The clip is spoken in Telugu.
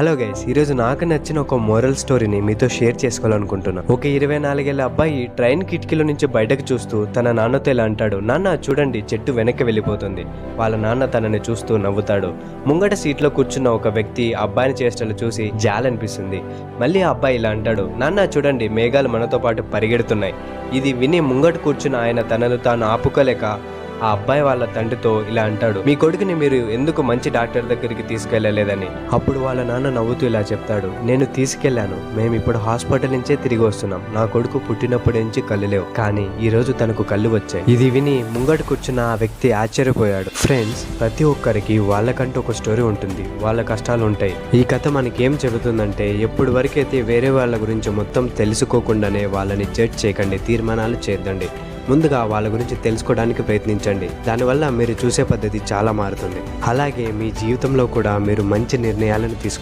హలో గైస్, ఈరోజు నాకు నచ్చిన ఒక మోరల్ స్టోరీని మీతో షేర్ చేసుకోవాలనుకుంటున్నా. ఒక 24 ఏళ్ల అబ్బాయి ట్రైన్ కిటికీలో నుంచి బయటకు చూస్తూ తన నాన్నతో ఇలా అంటాడు, నాన్న చూడండి చెట్టు వెనక్కి వెళ్ళిపోతుంది. వాళ్ళ నాన్న తనని చూస్తూ నవ్వుతాడు. ముంగట సీట్లో కూర్చున్న ఒక వ్యక్తి అబ్బాయిని చేష్టలు చూసి జాలనిపిస్తుంది. మళ్ళీ ఆ అబ్బాయి ఇలా అంటాడు, నాన్న చూడండి మేఘాలు మనతో పాటు పరిగెడుతున్నాయి. ఇది విని ముంగట కూర్చున్న ఆయన తనను తాను ఆపుకోలేక ఆ అబ్బాయి వాళ్ళ తండ్రితో ఇలా అంటాడు, మీ కొడుకుని మీరు ఎందుకు మంచి డాక్టర్ దగ్గరికి తీసుకెళ్లలేదని. అప్పుడు వాళ్ళ నాన్న నవ్వుతూ ఇలా చెప్తాడు, నేను తీసుకెళ్లాను, మేము ఇప్పుడు హాస్పిటల్ నుంచే తిరిగి వస్తున్నాం. నా కొడుకు పుట్టినప్పటి నుంచి కళ్ళు లేవు, కానీ ఈ రోజు తనకు కళ్ళు వచ్చాయి. ఇది విని ముంగట కూర్చున్న ఆ వ్యక్తి ఆశ్చర్యపోయాడు. ఫ్రెండ్స్, ప్రతి ఒక్కరికి వాళ్ళకంటూ ఒక స్టోరీ ఉంటుంది, వాళ్ళ కష్టాలు ఉంటాయి. ఈ కథ మనకేం చెబుతుందంటే, ఎప్పుడు వరకైతే వేరే వాళ్ళ గురించి మొత్తం తెలుసుకోకుండానే వాళ్ళని జడ్జ్ చేయకండి, తీర్మానాలు చేద్దండి. ముందుగా వాళ్ళ గురించి తెలుసుకోవడానికి ప్రయత్నించండి. దానివల్ల మీరు చూసే పద్ధతి చాలా మారుతుంది. అలాగే మీ జీవితంలో కూడా మీరు మంచి నిర్ణయాలను తీసుకో